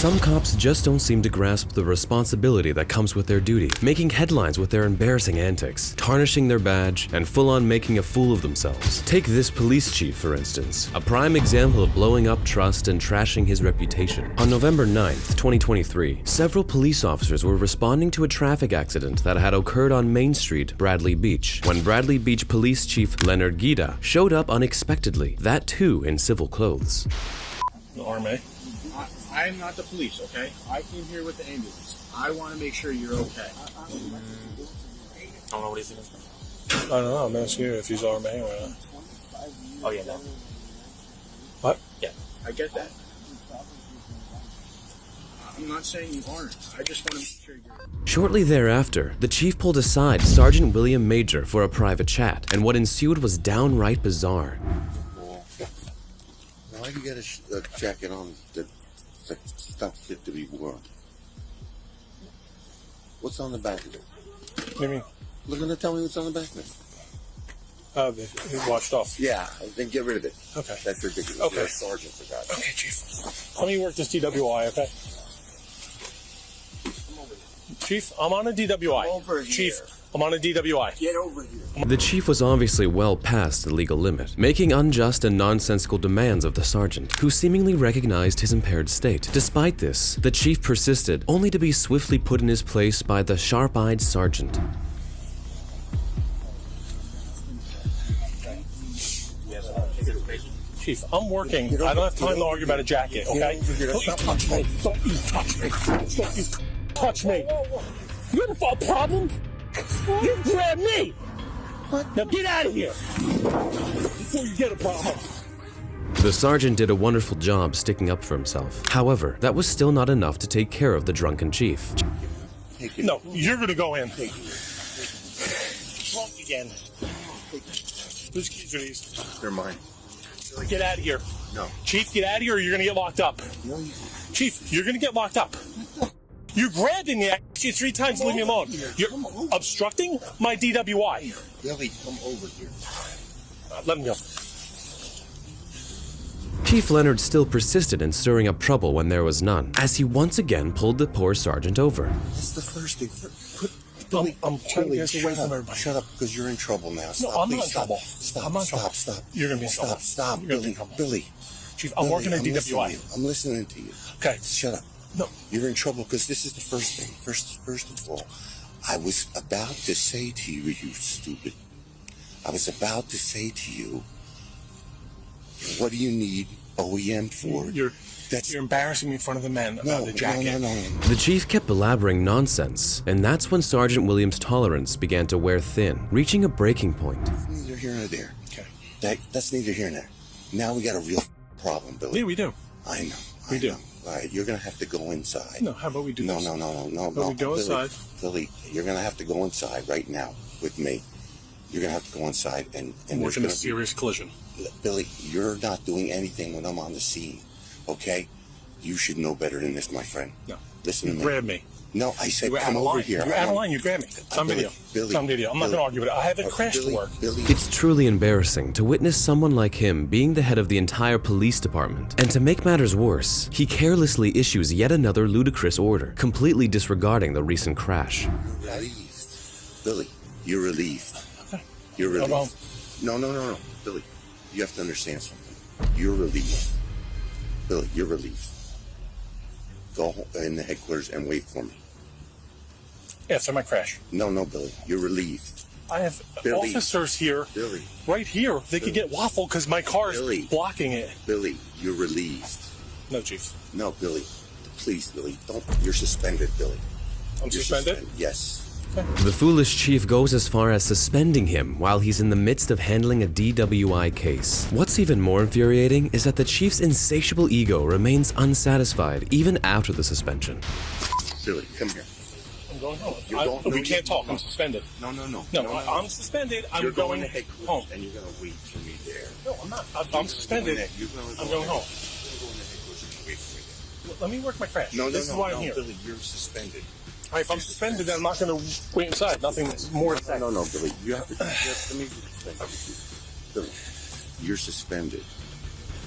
Some cops just don't seem to grasp the responsibility that comes with their duty, making headlines with their embarrassing antics, tarnishing their badge, and full-on making a fool of themselves. Take this police chief, for instance, a prime example of blowing up trust and trashing his reputation. On November 9th, 2023, several police officers were responding to a traffic accident that had occurred on Main Street, Bradley Beach, when Bradley Beach Police Chief Leonard Guida showed up unexpectedly, that too in civil clothes. The army. I'm not the police, okay? I came here with the ambulance. I want to make sure you're okay. I don't know what he's thinking. I don't know. I'm asking you if he's armed or not. Oh, yeah, no. What? Yeah. I get that. I'm not saying you aren't. I just want to make sure you're... Shortly thereafter, the chief pulled aside Sergeant William Major for a private chat, and what ensued was downright bizarre. Why do you get a jacket on that's not fit to be worn? What's on the back of it? What do you mean? Look at tell me what's on the back of it. Oh, they washed off. Yeah, then get rid of it. Okay. That's ridiculous. Okay. You're a sergeant for God's sake. Okay, Chief. Let me work this DWI, okay? Chief, I'm on a DWI. Come over here. Chief, I'm on a DWI. Get over here. The chief was obviously well past the legal limit, making unjust and nonsensical demands of the sergeant, who seemingly recognized his impaired state. Despite this, the chief persisted, only to be swiftly put in his place by the sharp-eyed sergeant. Chief, I'm working. I don't have time to argue about a jacket, okay? Don't you touch me. Don't you touch me. Don't you touch me. You have a problem? You grabbed me. What? Now get out of here before you get a problem. The sergeant did a wonderful job sticking up for himself. However, that was still not enough to take care of the drunken chief. No, you're going to go in. Drunk again. Whose keys are these? They're mine. Get out of here. No. Chief, get out of here or you're going to get locked up. No, you... Chief, you're going to get locked up. You're grabbing me. I asked you 3 times to leave me alone. You're obstructing my DWI. Billy, come over here. Let him go. Chief Leonard still persisted in stirring up trouble when there was none, as he once again pulled the poor sergeant over. That's the first thing. Billy, I'm trying to get away from everybody. Shut up, because you're in trouble now. Stop, I'm please, not in stop. trouble. Stop, I'm not in stop, trouble. stop. You're going to be in trouble. Stop, You're gonna be Billy, in trouble. Billy. Chief, I'm working at DWI. I'm listening to you. Okay. Shut up. No. You're in trouble because this is the first thing. First of all, I was about to say to you, you stupid. I was about to say to you, what do you need OEM for? You're embarrassing me in front of the men about the jacket. No. The chief kept blabbering nonsense, and that's when Sergeant Williams' tolerance began to wear thin, reaching a breaking point. Neither here nor there. Okay. That's neither here nor there. Now we got a real problem, Billy. Yeah, we do. I know. We do. All right, you're going to have to go inside. No, how about we do this? No. But we go Billy, inside. Billy, you're going to have to go inside right now with me. You're going to have to go inside and We're in a serious collision. Billy, you're not doing anything when I'm on the scene, okay? You should know better than this, my friend. No. Listen to me. Grab me. No, I said You were out come of over line. here. You're out of line. You grabbed me. It's on video. Billy, It's on video. I'm not going to argue with it. I have a crash to work. Billy, It's truly embarrassing to witness someone like him being the head of the entire police department. And to make matters worse, he carelessly issues yet another ludicrous order, completely disregarding the recent crash. you're relieved. Billy, you're relieved. Okay. You're relieved. Well, No. Billy, you have to understand something. You're relieved. Billy, you're relieved. Go in the headquarters and wait for me. after my crash. No, Billy, you're relieved. I have Billy. officers here, Billy, right here. They could get waffled because my car is Billy. blocking it. Billy, you're relieved. No, Chief. No, Billy, please, Billy, don't. You're suspended, Billy. I'm You're suspended? Yes. The foolish chief goes as far as suspending him while he's in the midst of handling a DWI case. What's even more infuriating is that the chief's insatiable ego remains unsatisfied even after the suspension. Billy, come here. I'm going home. You're going- we no, can't you- talk. I'm suspended. No. No, I'm suspended. I'm You're going to headquarters, home. and you're going to wait for me there. No, I'm not. I'm suspended. You're gonna I'm going home. You're going to headquarters and wait for me there. Let me work my crash. No, This is why I'm here. Billy, you're suspended. All right, if I'm suspended, then I'm not going to wait inside. Nothing more to say. No, Billy, you have to. Let me explain. Billy, you're suspended.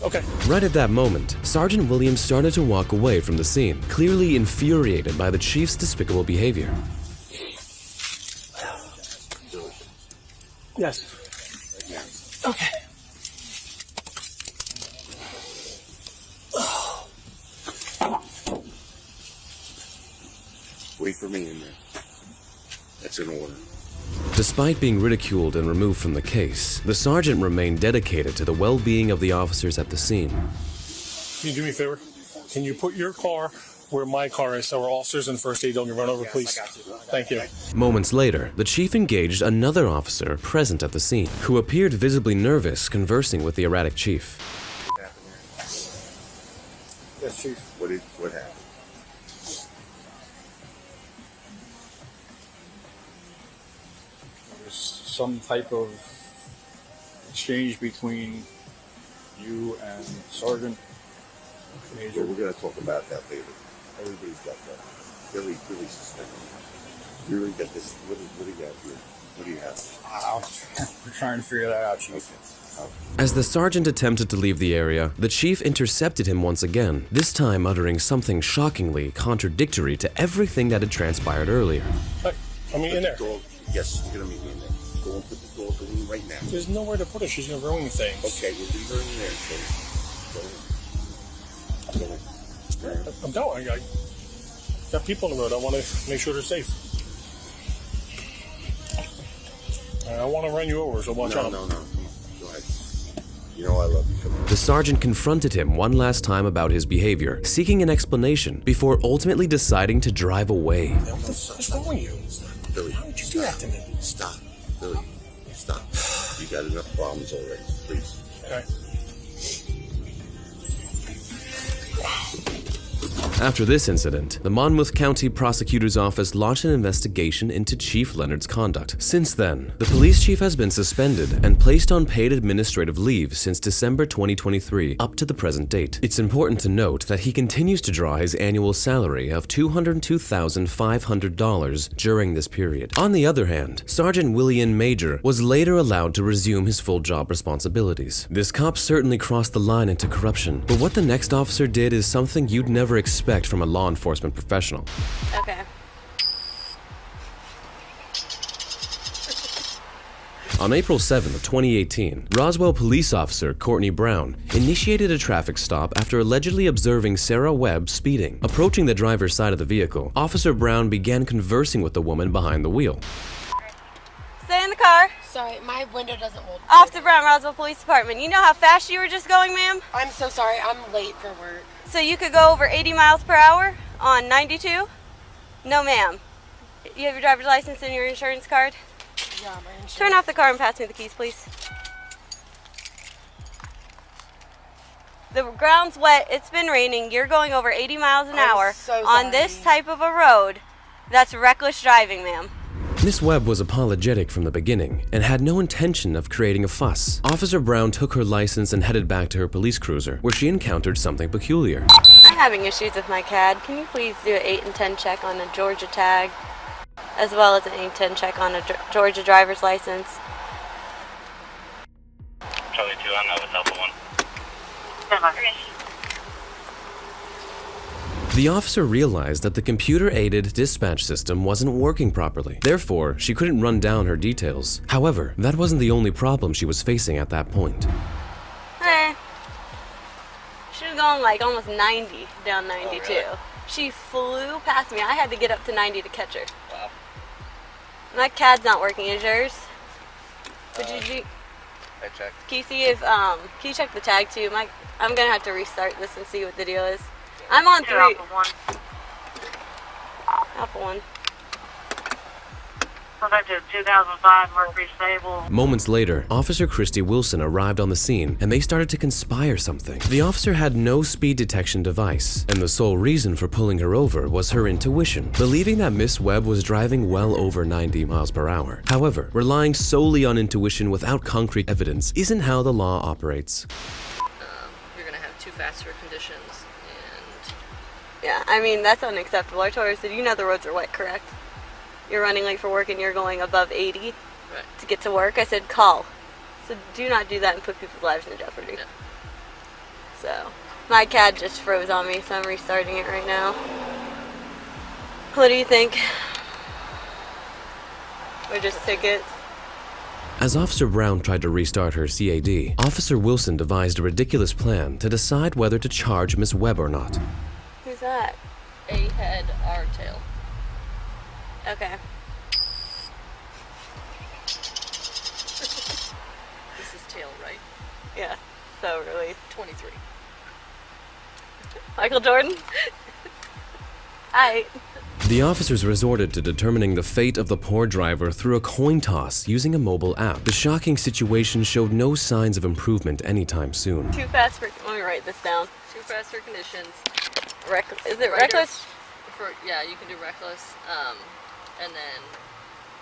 Okay. Right at that moment, Sergeant Williams started to walk away from the scene, clearly infuriated by the chief's despicable behavior. Yes. Okay. Wait for me in there. That's an order. Despite being ridiculed and removed from the case, the sergeant remained dedicated to the well-being of the officers at the scene. Can you do me a favor? Can you put your car where my car is so our officers and first aid don't get run over, please? Thank you. Moments later, the chief engaged another officer present at the scene, who appeared visibly nervous, conversing with the erratic chief. Yes, Chief. What happened? There's some type of exchange between you and Sergeant Major. We're going to talk about that later. Everybody's got that. Really suspected. You really got this. What do you got here? What do you have? We're trying to figure that out, Chief. Okay. As the sergeant attempted to leave the area, the chief intercepted him once again, this time uttering something shockingly contradictory to everything that had transpired earlier. Hey, I'm in there. Dog, yes, you're going to meet me in there. Go and put the dog in right now. There's nowhere to put her. She's going to ruin things. Okay, we'll leave her in there. Go. I'm going. I got people on the road. I want to make sure they're safe. I want to run you over, so watch out. No. Come on. Go ahead. You know I love you. Come on. The sergeant confronted him one last time about his behavior, seeking an explanation before ultimately deciding to drive away. What's wrong with you? Billy, How would you do that to me? Stop. Billy, stop. You got enough problems already. Please. Okay. After this incident, the Monmouth County Prosecutor's Office launched an investigation into Chief Leonard's conduct. Since then, the police chief has been suspended and placed on paid administrative leave since December 2023 up to the present date. It's important to note that he continues to draw his annual salary of $202,500 during this period. On the other hand, Sergeant William Major was later allowed to resume his full job responsibilities. This cop certainly crossed the line into corruption, but what the next officer did is something you'd never expect from a law enforcement professional. Okay. On April 7th of 2018, Roswell police officer Courtney Brown initiated a traffic stop after allegedly observing Sarah Webb speeding. Approaching the driver's side of the vehicle, Officer Brown began conversing with the woman behind the wheel. Stay in the car. Sorry, my window doesn't hold. Officer Brown, Roswell Police Department. You know how fast you were just going, ma'am? I'm so sorry, I'm late for work. So you could go over 80 miles per hour on 92? No, ma'am. You have your driver's license and your insurance card? Yeah, my insurance. Turn off the car and pass me the keys, please. The ground's wet. It's been raining. You're going over 80 miles an hour so on this sorry. type of a road. That's reckless driving, ma'am. Miss Webb was apologetic from the beginning and had no intention of creating a fuss. Officer Brown took her license and headed back to her police cruiser, where she encountered something peculiar. I'm having issues with my CAD. Can you please do an 8 and 10 check on a Georgia tag, as well as an 8 and 10 check on a Georgia driver's license? Charlie 2, I know it's Alpha 1. The officer realized that the computer-aided dispatch system wasn't working properly. Therefore, she couldn't run down her details. However, that wasn't the only problem she was facing at that point. She was going like almost 90 down 92. Oh, really? She flew past me. I had to get up to 90 to catch her. Wow. My CAD's not working. Is yours? Can I checked. you see if can you check the tag too? I'm gonna have to restart this and see what the deal is. I'm on 3. Alpha 1. Back to 2005 Mercury Stable. Moments later, Officer Christy Wilson arrived on the scene and they started to conspire something. The officer had no speed detection device, and the sole reason for pulling her over was her intuition, believing that Miss Webb was driving well over 90 miles per hour. However, relying solely on intuition without concrete evidence isn't how the law operates. You're gonna have 2 faster conditions, and Yeah, I mean that's unacceptable. I told her, I said, you know the roads are wet, correct? You're running late for work and you're going above 80 right. to get to work. I said, call. So do not do that and put people's lives in jeopardy. Yeah. So, my CAD just froze on me, so I'm restarting it right now. What do you think? Or just tickets? As Officer Brown tried to restart her CAD, Officer Wilson devised a ridiculous plan to decide whether to charge Miss Webb or not. Who's that? A head, R tail. Okay. This is tail, right? Yeah. So release. 23. Michael Jordan? Hi. The officers resorted to determining the fate of the poor driver through a coin toss using a mobile app. The shocking situation showed no signs of improvement anytime soon. Too fast for... Let me write this down. Too fast for conditions. Is it reckless? Yeah, you can do reckless, and then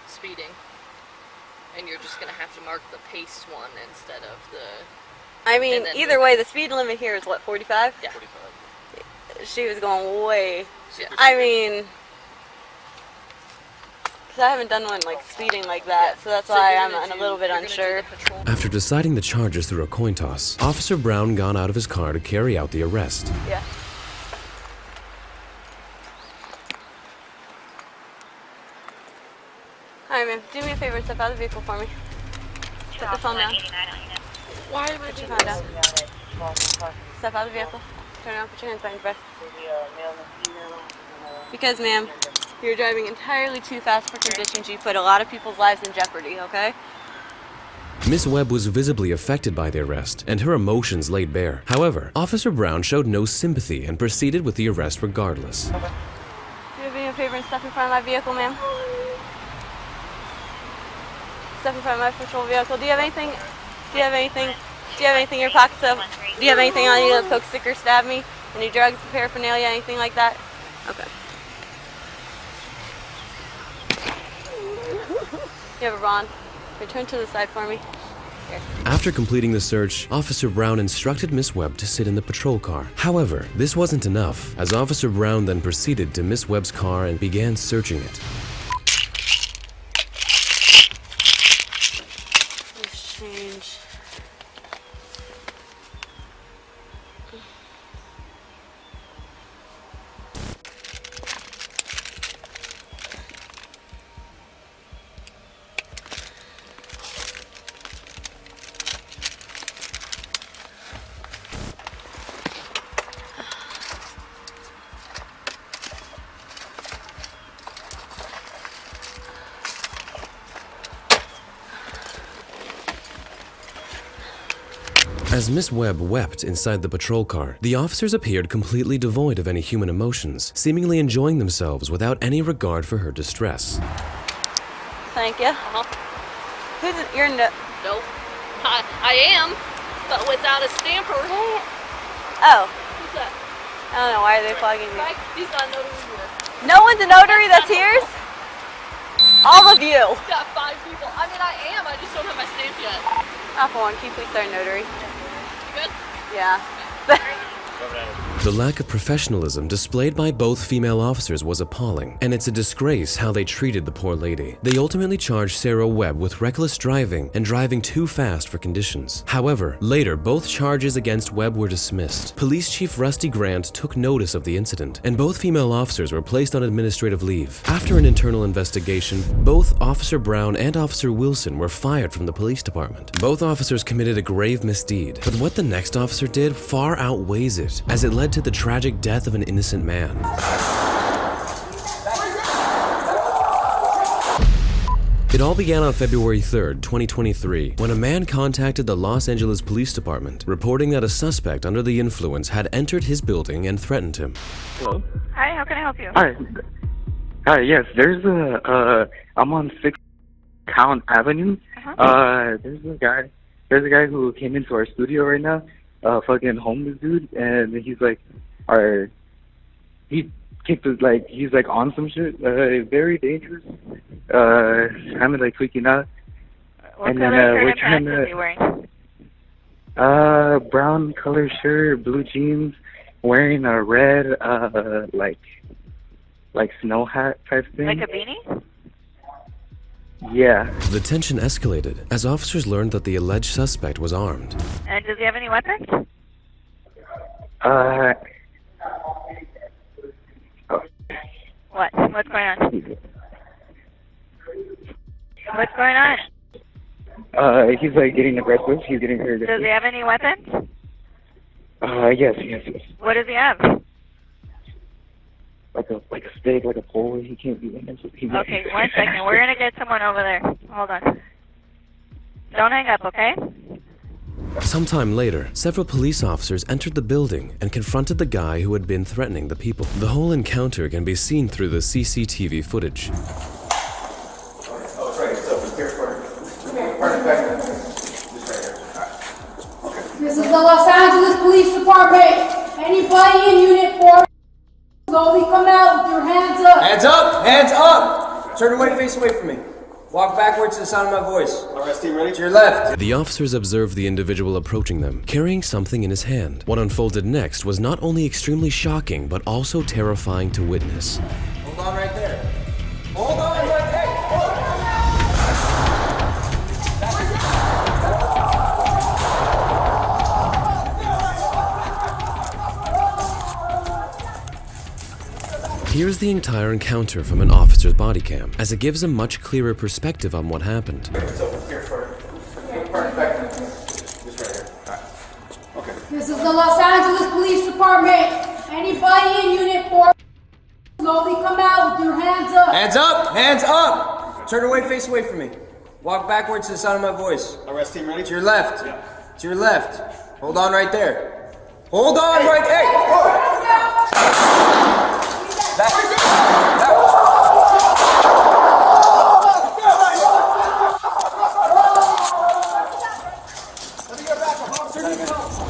speeding. And you're just gonna have to mark the pace one instead of the... I mean, either way, the speed limit here is what, 45? Yeah. 45. She was going way... Yeah. I mean... Because I haven't done one like speeding like that, so that's why I'm a little bit unsure. After deciding the charges through a coin toss, Officer Brown got out of his car to carry out the arrest. Yeah. Alright, man. Do me a favor and step out of the vehicle for me. Put the phone down. Why am I Put your doing phone down. Step out of the vehicle. Turn around. Put your hands behind your breath. Because, ma'am, you're driving entirely too fast for conditions. You put a lot of people's lives in jeopardy, okay? Miss Webb was visibly affected by the arrest, and her emotions laid bare. However, Officer Brown showed no sympathy and proceeded with the arrest regardless. Do you me a favor and step in front of my vehicle, ma'am? Step in front of my patrol vehicle. Do you have anything in your pockets of... Do you have anything on you, like Coke sticker, stab me? Any drugs, paraphernalia, anything like that? Okay. You have a bond. Return to the side for me. Here. After completing the search, Officer Brown instructed Miss Webb to sit in the patrol car. However, this wasn't enough, as Officer Brown then proceeded to Miss Webb's car and began searching it. Let's change. As Miss Webb wept inside the patrol car, the officers appeared completely devoid of any human emotions, seemingly enjoying themselves without any regard for her distress. Thank you. Who's it? You're no. Nope. I am, but without a stamper. Oh. Who's that? I don't know. Why are they plugging me? He's not a notary here. No one's a notary that's here? All of you. Got 5 people. I mean, I am. I just don't have my stamp yet. For one, can you please start notary? You good? Yeah. The lack of professionalism displayed by both female officers was appalling, and it's a disgrace how they treated the poor lady. They ultimately charged Sarah Webb with reckless driving and driving too fast for conditions. However, later both charges against Webb were dismissed. Police Chief Rusty Grant took notice of the incident, and both female officers were placed on administrative leave. After an internal investigation, both Officer Brown and Officer Wilson were fired from the police department. Both officers committed a grave misdeed, but what the next officer did far outweighs it, as it led to the tragic death of an innocent man. It all began on February 3rd, 2023, when a man contacted the Los Angeles Police Department, reporting that a suspect under the influence had entered his building and threatened him. Hello? Hi, how can I help you? Hi, yes, there's I'm on 6th Count Avenue. There's a guy who came into our studio right now. Fucking homeless dude, and he's like, he kicked us, like, he's like on some shit, very dangerous, kind of like freaking out. What and color then shirt we're and trying pants is he wearing? brown color shirt, blue jeans, wearing a red, like snow hat type thing. Like a beanie? Yeah. The tension escalated as officers learned that the alleged suspect was armed. And does he have any weapons? What? What's going on? What's going on? He's like getting aggressive. He's getting very aggressive. Does he have any weapons? Yes. What does he have? Like a stick, like a pole. He can't do it. Okay, 1 second. We're gonna get someone over there. Hold on. Don't hang up, okay? Sometime later, several police officers entered the building and confronted the guy who had been threatening the people. The whole encounter can be seen through the CCTV footage. This is the Los Angeles Police Department. Anybody in Unit 4, slowly come out with your hands up. Hands up! Hands up! Turn away, face away from me. Walk backwards to the sound of my voice. Arrest team ready? To your left. The officers observed the individual approaching them, carrying something in his hand. What unfolded next was not only extremely shocking, but also terrifying to witness. Hold on right there. Hold on right there. Here's the entire encounter from an officer's body cam, as it gives a much clearer perspective on what happened. This is the Los Angeles Police Department. Anybody in Unit 4, slowly come out with your hands up. Hands up! Hands up! Turn away, face away from me. Walk backwards to the sound of my voice. Arrest team ready? To your left. Yeah. To your left. Hold on right there. Hold on right there. Hey!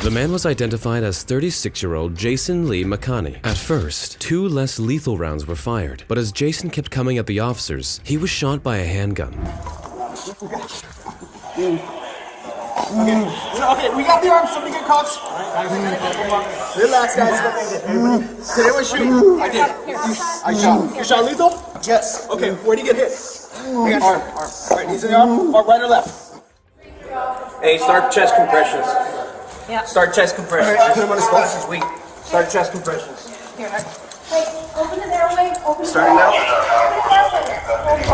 The man was identified as 36-year-old Jason Lee McConney. At first, 2 less lethal rounds were fired, but as Jason kept coming at the officers, he was shot by a handgun. Okay, we got the arms. Somebody get cuffs. Relax, guys. Did anyone shoot? I did. I shot. You shot lethal? Yes. Okay, where'd he get hit? Arm. All right, he's in the arm. Right or left? Hey, start chest compressions. Yeah. Start chest compressions. Put him on his spot. This is weak. Start chest compressions. Here, wait, open the airway. Open the Starting now.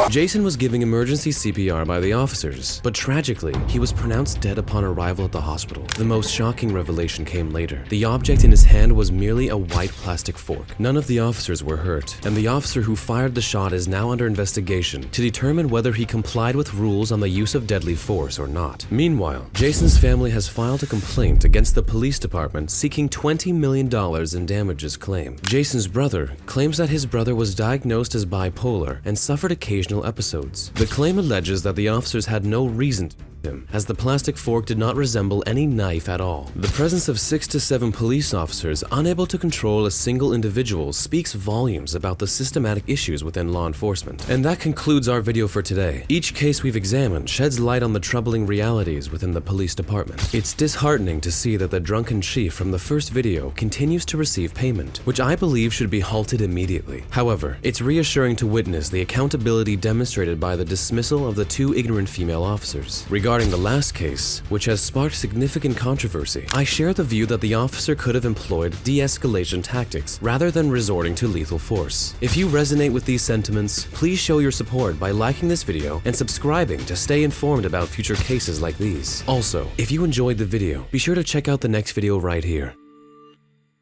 Jason was giving emergency CPR by the officers, but tragically, he was pronounced dead upon arrival at the hospital. The most shocking revelation came later. The object in his hand was merely a white plastic fork. None of the officers were hurt, and the officer who fired the shot is now under investigation to determine whether he complied with rules on the use of deadly force or not. Meanwhile, Jason's family has filed a complaint against the police department seeking $20 million in damages claim. Jason's brother claims that his brother was diagnosed as bipolar and suffered occasional episodes. The claim alleges that the officers had no reason to him, as the plastic fork did not resemble any knife at all. The presence of 6 to 7 police officers unable to control a single individual speaks volumes about the systematic issues within law enforcement. And that concludes our video for today. Each case we've examined sheds light on the troubling realities within the police department. It's disheartening to see that the drunken chief from the first video continues to receive payment, which I believe should be halted immediately. However, it's reassuring to witness the accountability demonstrated by the dismissal of the 2 ignorant female officers. Regarding the last case, which has sparked significant controversy, I share the view that the officer could have employed de-escalation tactics rather than resorting to lethal force. If you resonate with these sentiments, please show your support by liking this video and subscribing to stay informed about future cases like these. Also, if you enjoyed the video, be sure to check out the next video right here.